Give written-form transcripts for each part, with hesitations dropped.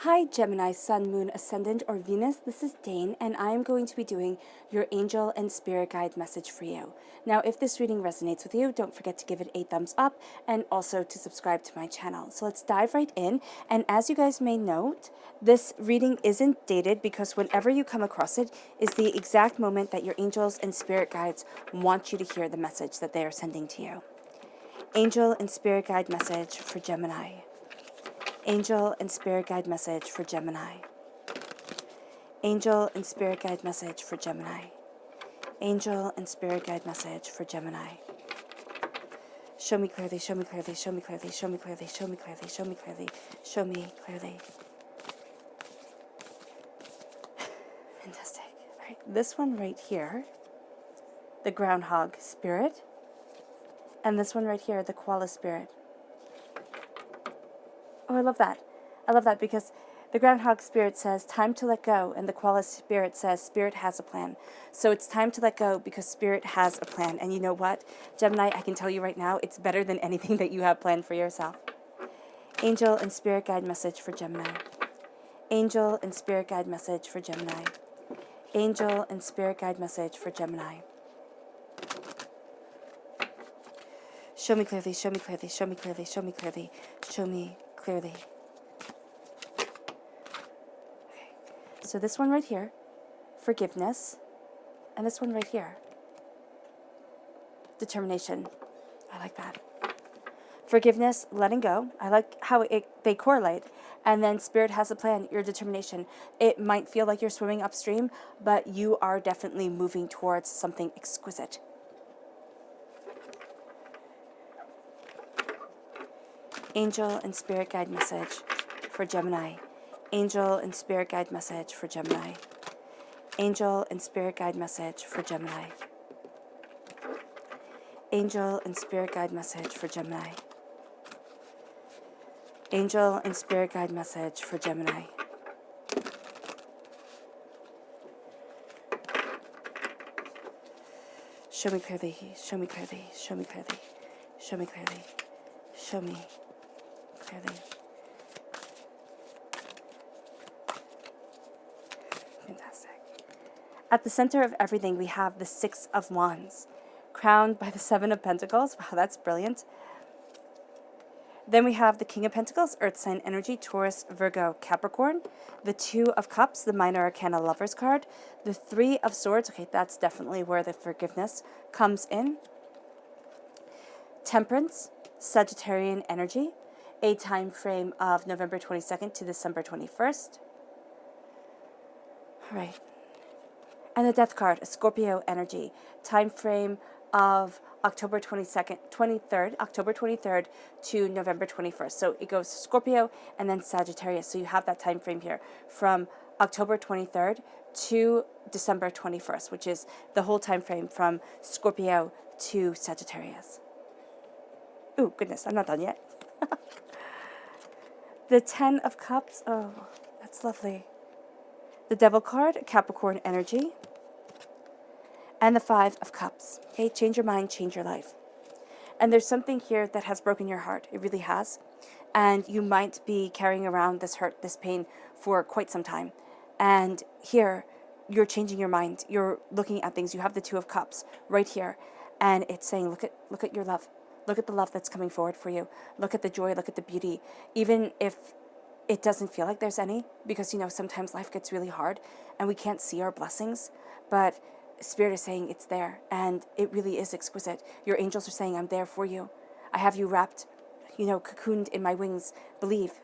Hi Gemini, Sun, Moon, Ascendant, or Venus. This is Dane, and I am going to be doing your angel and spirit guide message for you. Now, if this reading resonates with you, don't forget to give it a thumbs up and also to subscribe to my channel. So let's dive right in. And as you guys may note, this reading isn't dated because whenever you come across it is the exact moment that your angels and spirit guides want you to hear the message that they are sending to you. Angel and spirit guide message for Gemini. Angel and spirit guide message for Gemini. Angel and spirit guide message for Gemini. Angel and spirit guide message for Gemini. Show me clearly, show me clearly, show me clearly, show me clearly, show me clearly, show me clearly, show me clearly. Fantastic. All right, this one right here, the groundhog spirit, and this one right here, the koala spirit. Oh, I love that. I love that because the groundhog spirit says time to let go, and the koala spirit says spirit has a plan. So it's time to let go because spirit has a plan. And you know what, Gemini, I can tell you right now, it's better than anything that you have planned for yourself. Angel and spirit guide message for Gemini. Angel and spirit guide message for Gemini. Angel and spirit guide message for Gemini. Show me clearly, show me clearly, show me clearly, show me clearly, show me clearly. Okay. So this one right here, forgiveness, and this one right here, determination. I like that. Forgiveness, letting go. I like how they correlate. And then spirit has a plan, your determination. It might feel like you're swimming upstream, but you are definitely moving towards something exquisite. Angel and spirit guide message for Gemini. Angel and spirit guide message for Gemini. Angel and spirit guide message for Gemini. Angel and spirit guide message for Gemini. Angel and spirit guide message for Gemini. Show me clearly, show me clearly, show me clearly, show me clearly, show me clearly. Fantastic. At the center of everything, we have the Six of Wands, crowned by the Seven of Pentacles. Wow, that's brilliant. Then we have the King of Pentacles, Earth sign energy, Taurus, Virgo, Capricorn. The Two of Cups, the Minor Arcana Lovers card. The Three of Swords, okay, that's definitely where the forgiveness comes in. Temperance, Sagittarian energy, a time frame of November 22nd to December 21st. All right. And the Death card, a Scorpio energy, time frame of October 23rd to November 21st. So it goes Scorpio and then Sagittarius. So you have that time frame here from October 23rd to December 21st, which is the whole time frame from Scorpio to Sagittarius. Ooh, goodness, I'm not done yet. The Ten of Cups, oh, that's lovely. The Devil card, Capricorn energy. And the Five of Cups. Okay, change your mind, change your life. And there's something here that has broken your heart. It really has. And you might be carrying around this hurt, this pain for quite some time. And here, you're changing your mind. You're looking at things. You have the Two of Cups right here. And it's saying, look at your love. Look at the love that's coming forward for you. Look at the joy, look at the beauty. Even if it doesn't feel like there's any, because, you know, sometimes life gets really hard and we can't see our blessings, but Spirit is saying it's there, and it really is exquisite. Your angels are saying, I'm there for you. I have you wrapped, you know, cocooned in my wings. Believe,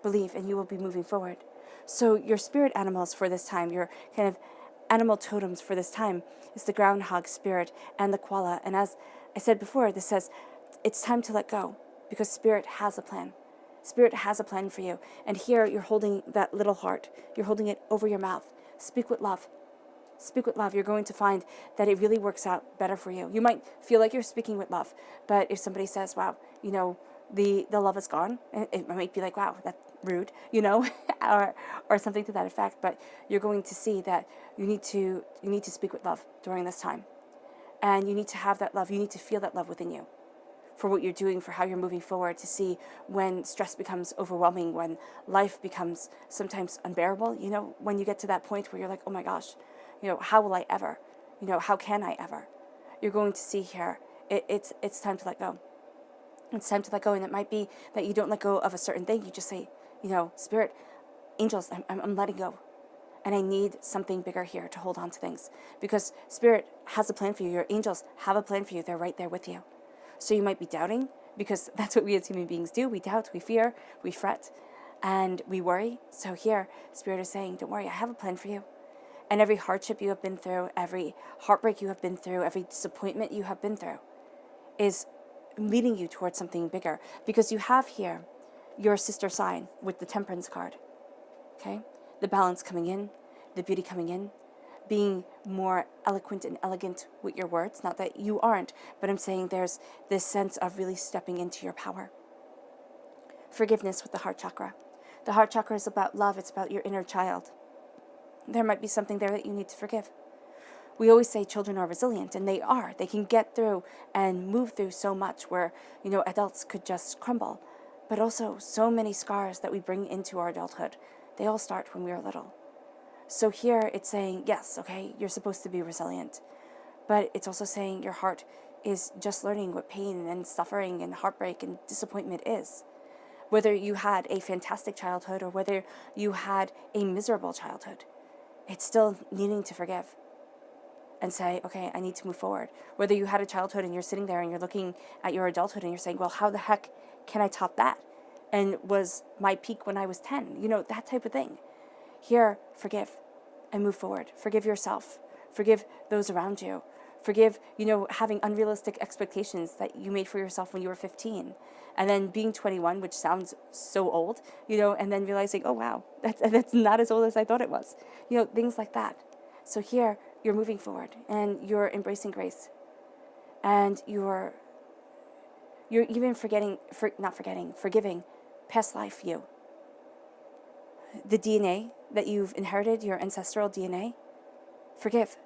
and you will be moving forward. So your spirit animals for this time, your kind of animal totems for this time, is the groundhog spirit and the koala. And as I said before, this says it's time to let go because Spirit has a plan. Spirit has a plan for you. And here you're holding that little heart. You're holding it over your mouth. Speak with love. Speak with love. You're going to find that it really works out better for you. You might feel like you're speaking with love, but if somebody says, wow, you know, the love is gone, it might be like, wow, that's rude, you know, or something to that effect. But you're going to see that you need to speak with love during this time. And you need to have that love. You need to feel that love within you for what you're doing, for how you're moving forward, to see when stress becomes overwhelming, when life becomes sometimes unbearable, when you get to that point where you're like, oh my gosh, how will I ever, how can I ever? You're going to see here, it's time to let go. It's time to let go, and it might be that you don't let go of a certain thing. You just say, Spirit, angels, I'm letting go. And I need something bigger here to hold on to things. Because Spirit has a plan for you. Your angels have a plan for you. They're right there with you. So you might be doubting, because that's what we as human beings do. We doubt, we fear, we fret, and we worry. So here, Spirit is saying, don't worry, I have a plan for you. And every hardship you have been through, every heartbreak you have been through, every disappointment you have been through is leading you towards something bigger. Because you have here your sister sign with the Temperance card. Okay? The balance coming in, the beauty coming in, being more eloquent and elegant with your words. Not that you aren't, but I'm saying there's this sense of really stepping into your power. Forgiveness with the heart chakra. The heart chakra is about love. It's about your inner child. There might be something there that you need to forgive. We always say children are resilient, and they are. They can get through and move through so much where, adults could just crumble. But also so many scars that we bring into our adulthood. They all start when we were little. So here it's saying, yes, okay, you're supposed to be resilient. But it's also saying your heart is just learning what pain and suffering and heartbreak and disappointment is. Whether you had a fantastic childhood or whether you had a miserable childhood, it's still needing to forgive and say, okay, I need to move forward. Whether you had a childhood and you're sitting there and you're looking at your adulthood and you're saying, well, how the heck can I top that? And was my peak when I was 10? That type of thing. Here, forgive and move forward. Forgive yourself. Forgive those around you. Forgive, having unrealistic expectations that you made for yourself when you were 15. And then being 21, which sounds so old, and then realizing, oh, wow, that's not as old as I thought it was. Things like that. So here, you're moving forward and you're embracing grace. And you're even forgiving past life you. The DNA that you've inherited, your ancestral DNA, forgive.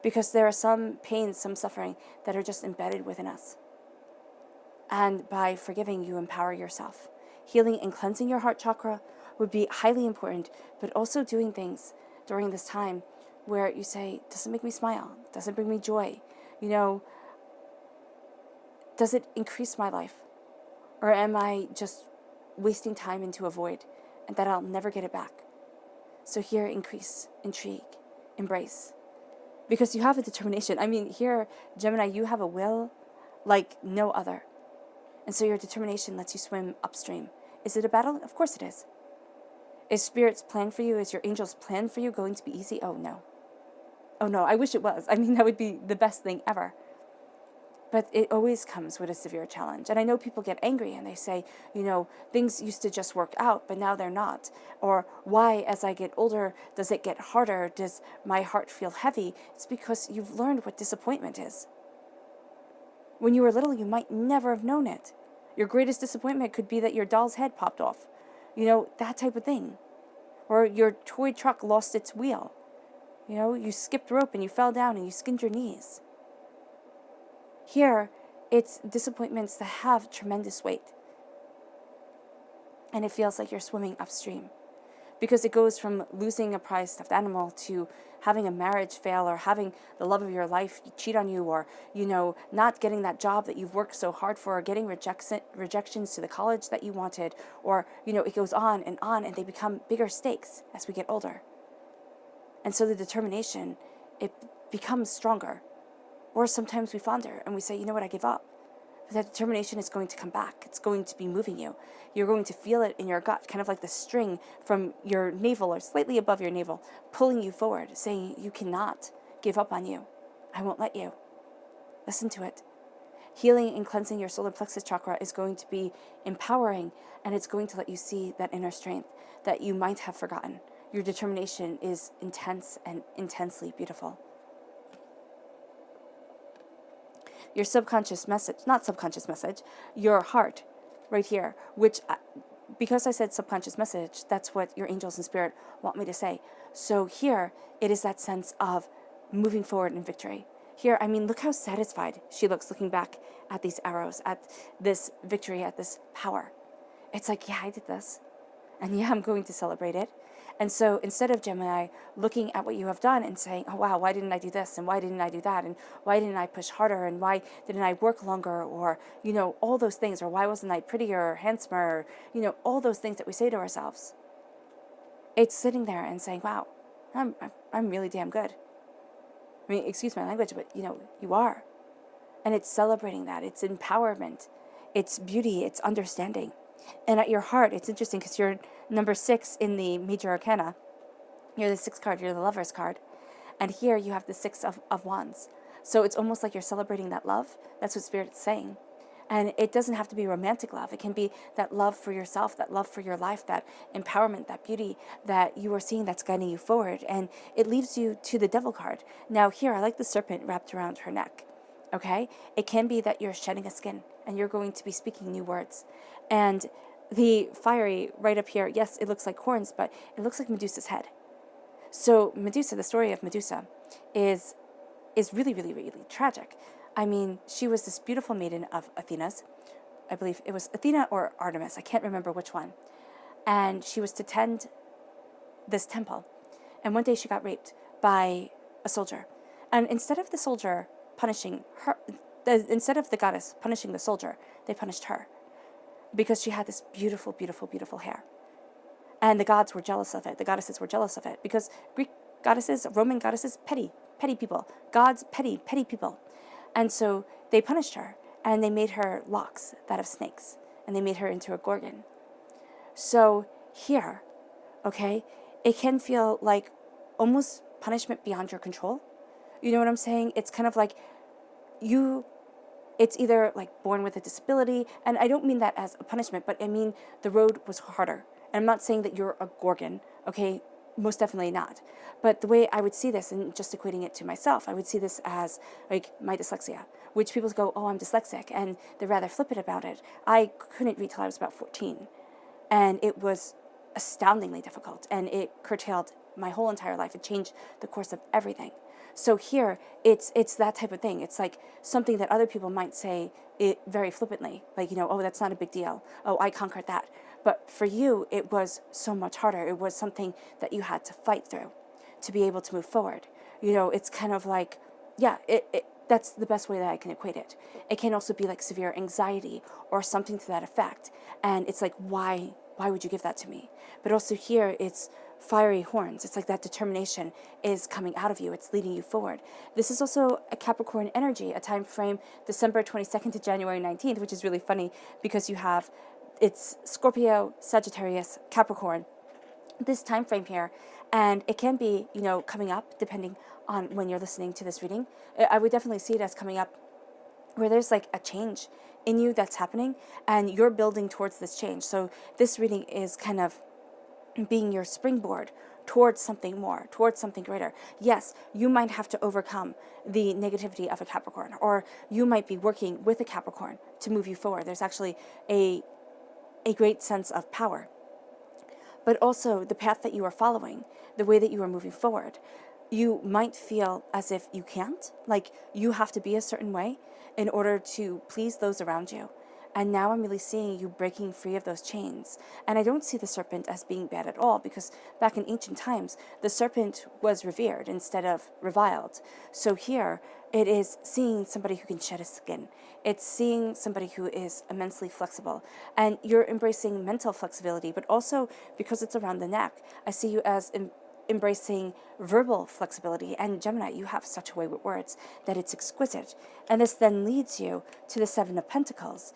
Because there are some pains, some suffering that are just embedded within us. And by forgiving, you empower yourself. Healing and cleansing your heart chakra would be highly important, but also doing things during this time where you say, does it make me smile? Does it bring me joy? Does it increase my life? Or am I just wasting time into a void and that I'll never get it back? So here, increase, intrigue, embrace. Because you have a determination. Here, Gemini, you have a will like no other. And so your determination lets you swim upstream. Is it a battle? Of course it is. Is Spirit's plan for you, is your angel's plan for you going to be easy? Oh, no. Oh, no, I wish it was. That would be the best thing ever. But it always comes with a severe challenge. And I know people get angry and they say, things used to just work out, but now they're not. Or why, as I get older, does it get harder? Does my heart feel heavy? It's because you've learned what disappointment is. When you were little, you might never have known it. Your greatest disappointment could be that your doll's head popped off. That type of thing. Or your toy truck lost its wheel. You skipped rope and you fell down and you skinned your knees. Here, it's disappointments that have tremendous weight. And it feels like you're swimming upstream. Because it goes from losing a prized stuffed animal to having a marriage fail, or having the love of your life cheat on you, or, not getting that job that you've worked so hard for, or getting rejections to the college that you wanted, or, it goes on, and they become bigger stakes as we get older. And so the determination, it becomes stronger. Or sometimes we flounder and we say, you know what, I give up. But that determination is going to come back. It's going to be moving you. You're going to feel it in your gut, kind of like the string from your navel or slightly above your navel, pulling you forward, saying, you cannot give up on you. I won't let you. Listen to it. Healing and cleansing your solar plexus chakra is going to be empowering, and it's going to let you see that inner strength that you might have forgotten. Your determination is intense and intensely beautiful. Your your heart right here, which, because I said subconscious message, that's what your angels and spirit want me to say. So here, it is that sense of moving forward in victory. here, I mean, look how satisfied she looks looking back at these arrows, at this victory, at this power. It's like, yeah, I did this. And yeah, I'm going to celebrate it. And so instead of Gemini looking at what you have done and saying, oh, wow, why didn't I do this? And why didn't I do that? And why didn't I push harder? And why didn't I work longer? Or, all those things. Or why wasn't I prettier or handsomer? Or, all those things that we say to ourselves. It's sitting there and saying, wow, I'm really damn good. I mean, excuse my language, but, you are. And it's celebrating that. It's empowerment. It's beauty. It's understanding. And at your heart, it's interesting because you're number 6 in the major arcana. You're the 6th card. You're the Lover's card. And here you have the 6 of Wands. So it's almost like you're celebrating that love. That's what Spirit is saying. And it doesn't have to be romantic love. It can be that love for yourself, that love for your life, that empowerment, that beauty that you are seeing that's guiding you forward. And it leads you to the Devil card. Now here, I like the serpent wrapped around her neck. Okay? It can be that you're shedding a skin and you're going to be speaking new words. And the fiery right up here, yes, it looks like horns, but it looks like Medusa's head. So Medusa, the story of Medusa, is really, really, really tragic. I mean, she was this beautiful maiden of Athena's. I believe it was Athena or Artemis. I can't remember which one. And she was to tend this temple. And one day she got raped by a soldier. And instead of the soldier punishing her, instead of the goddess punishing the soldier, they punished her. Because she had this beautiful, beautiful, beautiful hair. And the gods were jealous of it. The goddesses were jealous of it. Because Greek goddesses, Roman goddesses, petty people. Gods, petty people. And so they punished her. And they made her locks, that of snakes. And they made her into a gorgon. So here, okay, it can feel like almost punishment beyond your control. You know what I'm saying? It's kind of like it's either like born with a disability, and I don't mean that as a punishment, but I mean the road was harder. And I'm not saying that you're a gorgon, okay? Most definitely not. But the way I would see this, and just equating it to myself, I would see this as like my dyslexia, which people go, oh, I'm dyslexic, and they're rather flippant about it. I couldn't read till I was about 14, and it was astoundingly difficult, and it curtailed my whole entire life. It changed the course of everything. So here, it's that type of thing. It's like something that other people might say it very flippantly, like, oh, that's not a big deal. Oh, I conquered that. But for you, it was so much harder. It was something that you had to fight through to be able to move forward. It's kind of like, yeah, that's the best way that I can equate it. It can also be like severe anxiety or something to that effect. And it's like, why would you give that to me? But also here, it's fiery horns. It's like that determination is coming out of you. It's leading you forward. This is also a Capricorn energy, a time frame December 22nd to January 19th, which is really funny because it's Scorpio, Sagittarius, Capricorn, this time frame here. And it can be, coming up depending on when you're listening to this reading. I would definitely see it as coming up where there's like a change in you that's happening and you're building towards this change. So this reading is kind of being your springboard towards something more, towards something greater. Yes, you might have to overcome the negativity of a Capricorn, or you might be working with a Capricorn to move you forward. There's actually a great sense of power. But also the path that you are following, the way that you are moving forward, you might feel as if you can't, like you have to be a certain way in order to please those around you. And now I'm really seeing you breaking free of those chains. And I don't see the serpent as being bad at all, because back in ancient times, the serpent was revered instead of reviled. So here, it is seeing somebody who can shed a skin. It's seeing somebody who is immensely flexible. And you're embracing mental flexibility, but also because it's around the neck, I see you as embracing verbal flexibility. And Gemini, you have such a way with words that it's exquisite. And this then leads you to the 7 of Pentacles.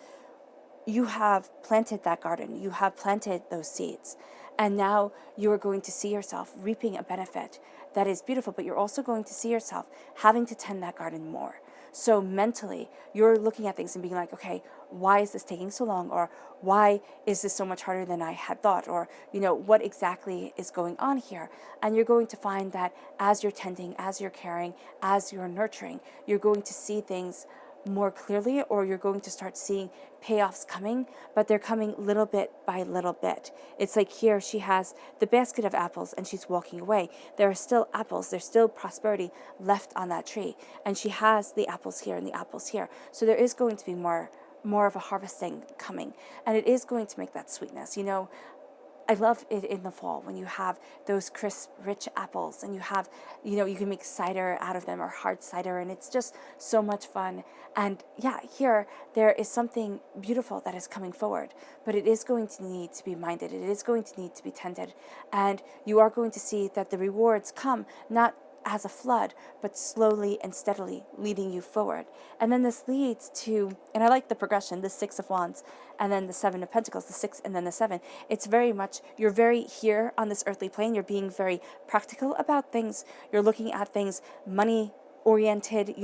You have planted that garden. You have planted those seeds. And now you are going to see yourself reaping a benefit that is beautiful, but you're also going to see yourself having to tend that garden more. So mentally, you're looking at things and being like, okay, why is this taking so long? Or why is this so much harder than I had thought? Or, what exactly is going on here? And you're going to find that as you're tending, as you're caring, as you're nurturing, you're going to see things more clearly, or you're going to start seeing payoffs coming, but they're coming little bit by little bit. It's like here she has the basket of apples and she's walking away. There are still apples, there's still prosperity left on that tree. And she has the apples here and the apples here. So there is going to be more of a harvesting coming. And it is going to make that sweetness. I love it in the fall when you have those crisp, rich apples and you have, you can make cider out of them or hard cider, and it's just so much fun. And yeah, here there is something beautiful that is coming forward, but it is going to need to be minded. It is going to need to be tended. And you are going to see that the rewards come not as a flood, but slowly and steadily leading you forward. And then this leads to, and I like the progression, the 6 of Wands, and then the 7 of Pentacles, the 6 and then the 7. It's very much, you're very here on this earthly plane. You're being very practical about things. You're looking at things money oriented,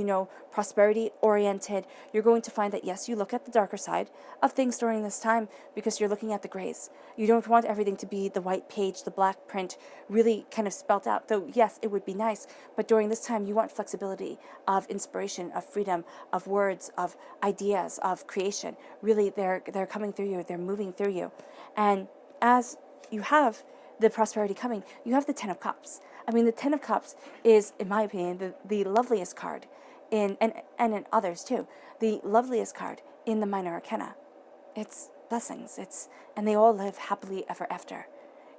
prosperity oriented. You're going to find that, yes, you look at the darker side of things during this time because you're looking at the grays. You don't want everything to be the white page, the black print, really kind of spelt out. Though, yes, it would be nice, but during this time, you want flexibility of inspiration, of freedom, of words, of ideas, of creation. Really, they're coming through you. They're moving through you. And as you have the prosperity coming, you have the 10 of Cups. I mean, the 10 of Cups is, in my opinion, the loveliest card and in others too, the loveliest card in the minor arcana. It's blessings. And they all live happily ever after.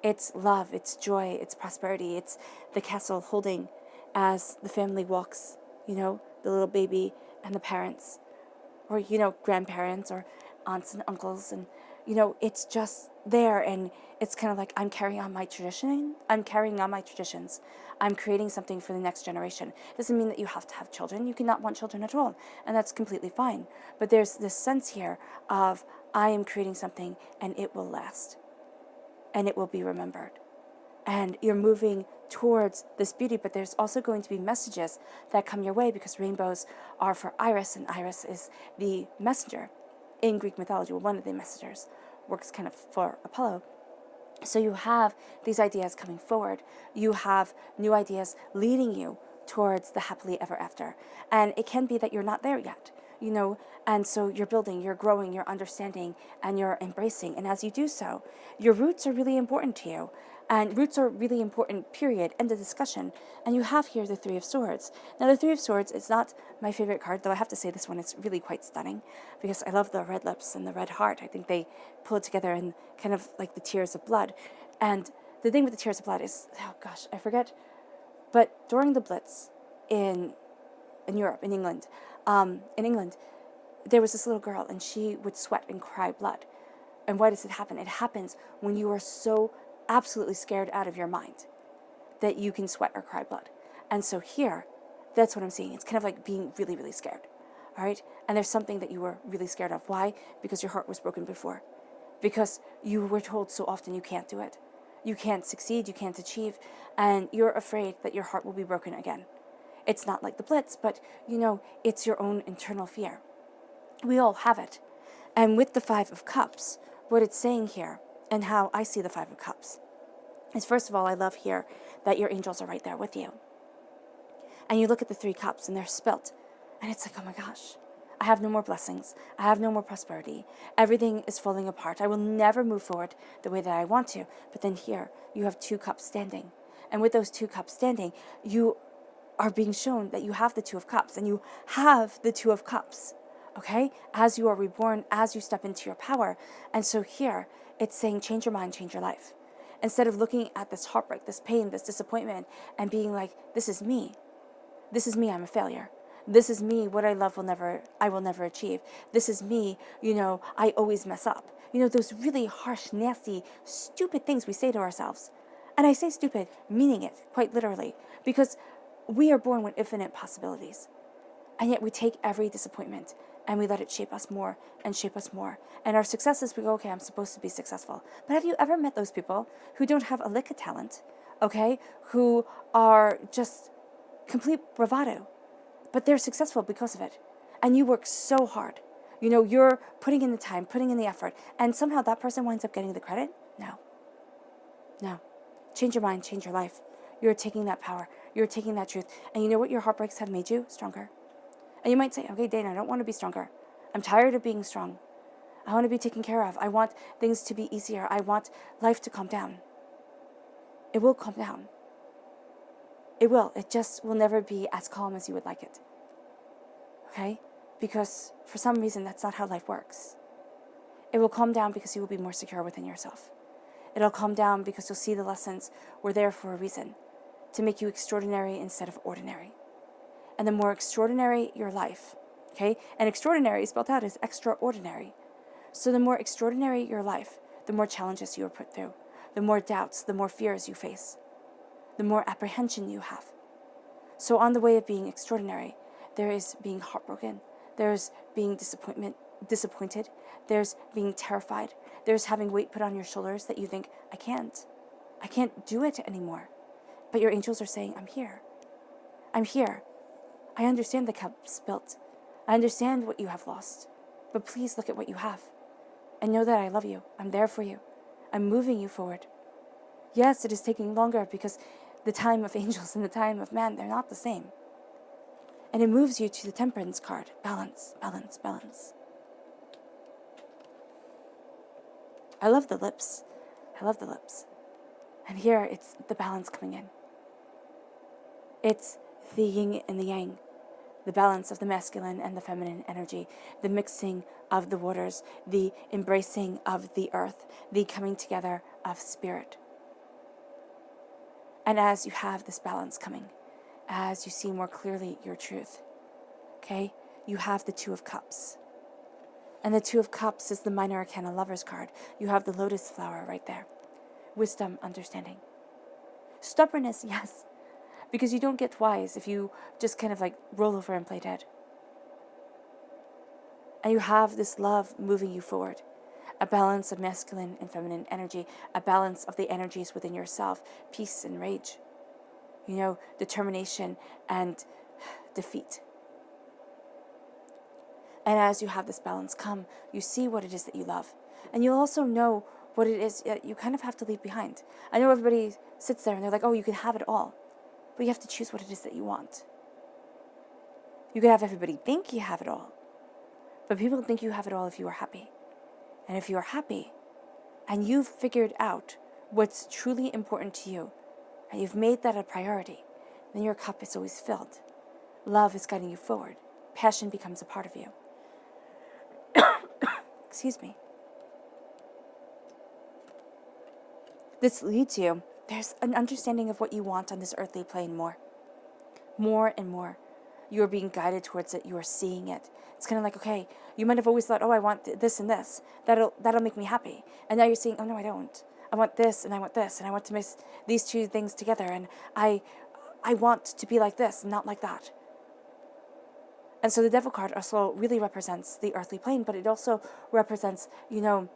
It's love, it's joy, it's prosperity, it's the castle holding as the family walks, the little baby and the parents, or, grandparents or aunts and uncles, and, it's just there, and it's kind of like, I'm carrying on my traditions. I'm creating something for the next generation. Doesn't mean that you have to have children. You cannot want children at all, and that's completely fine. But there's this sense here of, I am creating something, and it will last, and it will be remembered. And you're moving towards this beauty, but there's also going to be messages that come your way, because rainbows are for Iris, and Iris is the messenger in Greek mythology. Well, one of the messengers works kind of for Apollo. So you have these ideas coming forward. You have new ideas leading you towards the happily ever after. And it can be that you're not there yet, and so you're building, you're growing, you're understanding, and you're embracing. And as you do so, your roots are really important to you. And roots are really important, period, end of discussion. And you have here the 3 of Swords. Now, the 3 of Swords is not my favorite card, though I have to say this one is really quite stunning, because I love the red lips and the red heart. I think they pull it together in kind of like the tears of blood. And the thing with the tears of blood is, oh gosh, I forget, but during the Blitz in Europe, in England, there was this little girl, and she would sweat and cry blood. And why does it happen? It happens when you are so absolutely scared out of your mind that you can sweat or cry blood. And so here, that's what I'm seeing. It's kind of like being really, really scared. All right? And there's something that you were really scared of. Why? Because your heart was broken before. Because you were told so often you can't do it. You can't succeed, you can't achieve, and you're afraid that your heart will be broken again. It's not like the Blitz, but, it's your own internal fear. We all have it. And with the 5 of Cups, what it's saying here, and how I see the 5 of Cups, is, first of all, I love here that your angels are right there with you. And you look at the 3 cups, and they're spilt, and it's like, oh my gosh, I have no more blessings. I have no more prosperity. Everything is falling apart. I will never move forward the way that I want to. But then here, you have 2 cups standing. And with those 2 cups standing, you are being shown that you have the 2 of Cups, and you have the 2 of Cups, okay? As you are reborn, as you step into your power. And so here, it's saying, change your mind, change your life. Instead of looking at this heartbreak, this pain, this disappointment, and being like, this is me. This is me, I'm a failure. This is me, what I love I will never achieve. This is me, I always mess up. Those really harsh, nasty, stupid things we say to ourselves. And I say stupid, meaning it, quite literally, because we are born with infinite possibilities. And yet we take every disappointment and we let it shape us more and shape us more. And our successes, we go, okay, I'm supposed to be successful. But have you ever met those people who don't have a lick of talent, okay? Who are just complete bravado, but they're successful because of it. And you work so hard. You're putting in the time, putting in the effort, and somehow that person winds up getting the credit? No. Change your mind, change your life. You're taking that power. You're taking that truth. And you know what? Your heartbreaks have made you stronger. And you might say, okay, Dana, I don't want to be stronger. I'm tired of being strong. I want to be taken care of. I want things to be easier. I want life to calm down. It will calm down. It will. It just will never be as calm as you would like it. Okay? Because for some reason, that's not how life works. It will calm down because you will be more secure within yourself. It'll calm down because you'll see the lessons were there for a reason, to make you extraordinary instead of ordinary. And the more extraordinary your life, okay? And extraordinary spelled out is extraordinary. So the more extraordinary your life, the more challenges you are put through, the more doubts, the more fears you face, the more apprehension you have. So on the way of being extraordinary, there is being heartbroken, there's being disappointed, there's being terrified, there's having weight put on your shoulders that you think, I can't do it anymore. But your angels are saying, I'm here. I'm here. I understand the cup spilt. I understand what you have lost. But please look at what you have. And know that I love you. I'm there for you. I'm moving you forward. Yes, it is taking longer because the time of angels and the time of man, they're not the same. And it moves you to the temperance card. Balance, balance, balance. I love the lips. I love the lips. And here it's the balance coming in. It's the yin and the yang, the balance of the masculine and the feminine energy, the mixing of the waters, the embracing of the earth, the coming together of spirit. And as you have this balance coming, as you see more clearly your truth, okay, you have the Two of Cups. And the Two of Cups is the minor arcana lover's card. You have the lotus flower right there. Wisdom, understanding. Stubbornness, yes. Because you don't get wise if you just kind of like roll over and play dead. And you have this love moving you forward. A balance of masculine and feminine energy. A balance of the energies within yourself. Peace and rage. You know, determination and defeat. And as you have this balance come, you see what it is that you love. And you'll also know what it is that you kind of have to leave behind. I know everybody sits there and they're like, oh, you can have it all. But you have to choose what it is that you want. You can have everybody think you have it all. But people think you have it all if you are happy. And if you are happy, and you've figured out what's truly important to you, and you've made that a priority, then your cup is always filled. Love is guiding you forward. Passion becomes a part of you. Excuse me. This leads you. There's an understanding of what you want on this earthly plane more. More and more. You are being guided towards it. You are seeing it. It's kind of like, okay, you might have always thought, oh, I want this and this. That'll make me happy. And now you're saying, oh, no, I don't. I want this and I want this. And I want to mix these two things together. And I want to be like this and not like that. And so the Devil card also really represents the earthly plane, but it also represents, you know,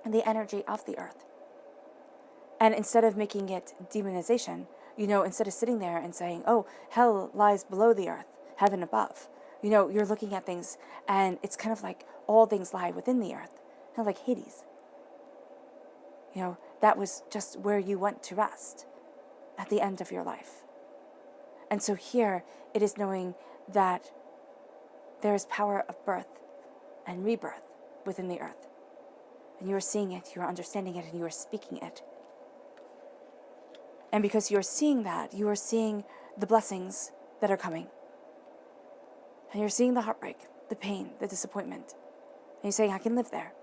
the energy of the earth. And instead of making it demonization, you know, instead of sitting there and saying, oh, hell lies below the earth, heaven above, you know, you're looking at things and it's kind of like all things lie within the earth, kind of like Hades. You know, that was just where you went to rest at the end of your life. And so here it is knowing that there is power of birth and rebirth within the earth. And you are seeing it, you are understanding it, and you are speaking it. And because you are seeing that, you are seeing the blessings that are coming. And you're seeing the heartbreak, the pain, the disappointment. And you're saying, I can live there.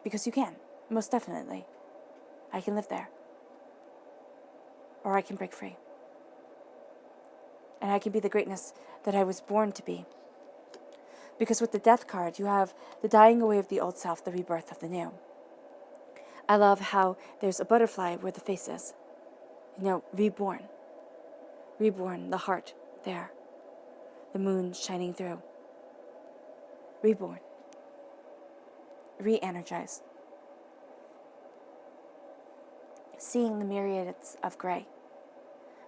Because you can, most definitely. I can live there. Or I can break free. And I can be the greatness that I was born to be. Because with the Death card, you have the dying away of the old self, the rebirth of the new. I love how there's a butterfly where the face is. You know, reborn. Reborn, the heart there. The moon shining through. Reborn. Re-energized. Seeing the myriads of gray.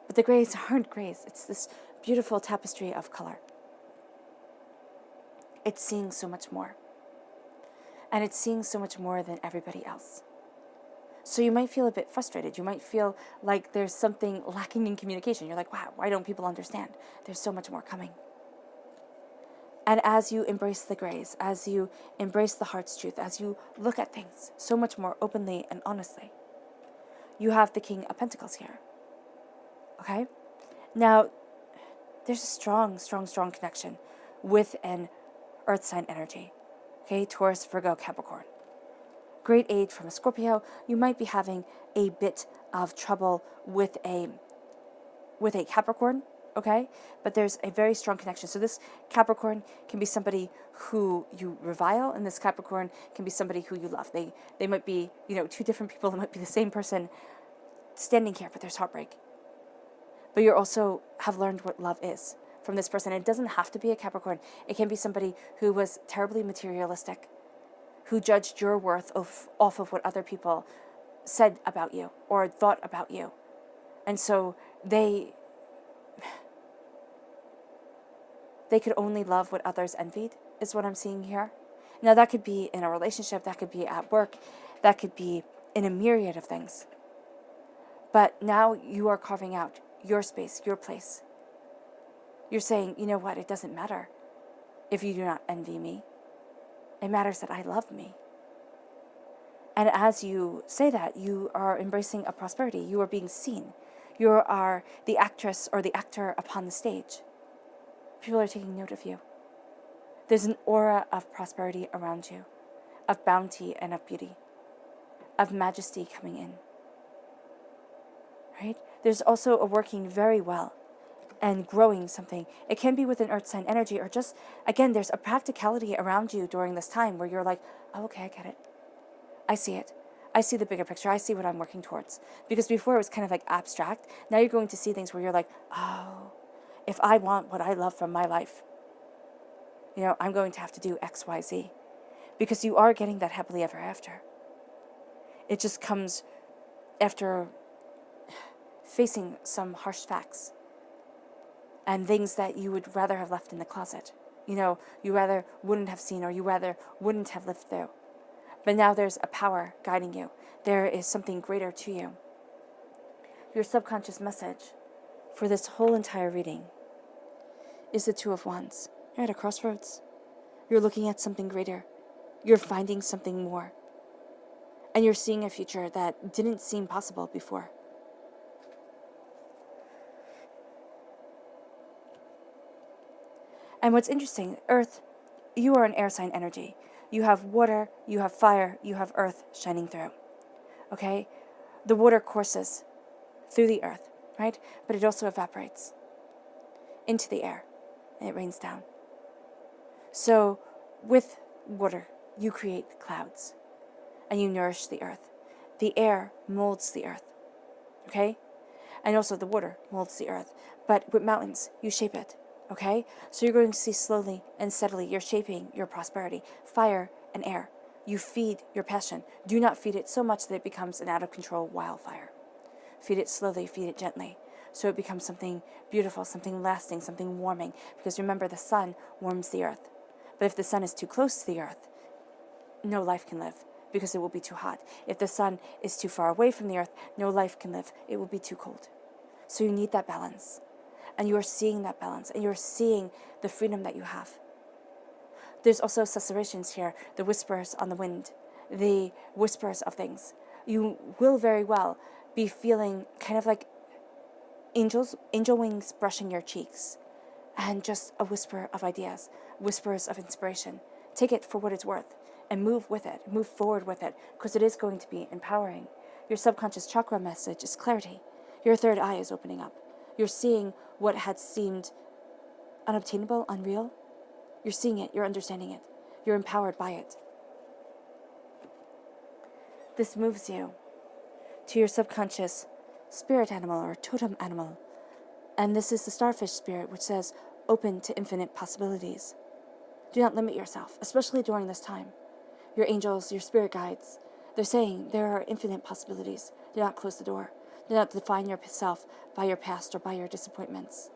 But the grays aren't grays. It's this beautiful tapestry of color. It's seeing so much more. And it's seeing so much more than everybody else. So you might feel a bit frustrated. You might feel like there's something lacking in communication. You're like, wow, why don't people understand? There's so much more coming. And as you embrace the grays, as you embrace the heart's truth, as you look at things so much more openly and honestly, you have the King of Pentacles here. Okay? Now, there's a strong, strong, strong connection with an earth sign energy. Okay? Taurus, Virgo, Capricorn. Great aid from a Scorpio. You might be having a bit of trouble with a Capricorn, okay? But there's a very strong connection. So this Capricorn can be somebody who you revile, and this Capricorn can be somebody who you love. They might be, two different people. They might be the same person standing here, but there's heartbreak. But you also have learned what love is from this person. And it doesn't have to be a Capricorn. It can be somebody who was terribly materialistic, who judged your worth off of what other people said about you or thought about you. And so they could only love what others envied, is what I'm seeing here. Now, that could be in a relationship, that could be at work, that could be in a myriad of things. But now you are carving out your space, your place. You're saying, you know what, it doesn't matter if you do not envy me. It matters that I love me. And as you say that, you are embracing a prosperity. You are being seen. You are the actress or the actor upon the stage. People are taking note of you. There's an aura of prosperity around you, of bounty and of beauty, of majesty coming in. Right? There's also a working very well and growing something. It can be with an earth sign energy, or just, again, there's a practicality around you during this time where you're like, oh, okay, I get it. I see it. I see the bigger picture. I see what I'm working towards. Because before it was kind of like abstract. Now you're going to see things where you're like, oh, if I want what I love from my life, I'm going to have to do X, Y, Z. Because you are getting that happily ever after. It just comes after facing some harsh facts and things that you would rather have left in the closet. You rather wouldn't have seen, or you rather wouldn't have lived through. But now there's a power guiding you. There is something greater to you. Your subconscious message for this whole entire reading is the Two of Wands. You're at a crossroads. You're looking at something greater. You're finding something more. And you're seeing a future that didn't seem possible before. And what's interesting, Earth, you are an air sign energy. You have water, you have fire, you have earth shining through. Okay? The water courses through the earth, right? But it also evaporates into the air, and it rains down. So with water, you create clouds, and you nourish the earth. The air molds the earth, okay? And also the water molds the earth. But with mountains, you shape it. Okay? So you're going to see slowly and steadily you're shaping your prosperity. Fire and air. You feed your passion. Do not feed it so much that it becomes an out-of-control wildfire. Feed it slowly, feed it gently, so it becomes something beautiful, something lasting, something warming. Because remember, the sun warms the earth. But if the sun is too close to the earth, no life can live, because it will be too hot. If the sun is too far away from the earth, no life can live. It will be too cold. So you need that balance. And you are seeing that balance, and you're seeing the freedom that you have. There's also susurrations here, the whispers on the wind, the whispers of things. You will very well be feeling kind of like angel wings brushing your cheeks, and just a whisper of ideas, whispers of inspiration. Take it for what it's worth, and move with it, move forward with it, because it is going to be empowering. Your subconscious chakra message is clarity. Your third eye is opening up. You're seeing what had seemed unobtainable, unreal. You're seeing it, you're understanding it, you're empowered by it. This moves you to your subconscious spirit animal or totem animal. And this is the starfish spirit, which says, open to infinite possibilities. Do not limit yourself, especially during this time. Your angels, your spirit guides, they're saying there are infinite possibilities. Do not close the door. Do not define yourself by your past or by your disappointments.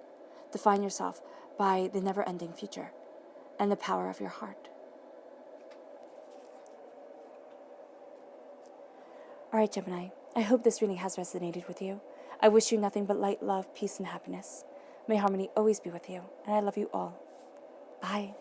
Define yourself by the never-ending future and the power of your heart. All right, Gemini, I hope this reading has resonated with you. I wish you nothing but light, love, peace, and happiness. May harmony always be with you, and I love you all. Bye.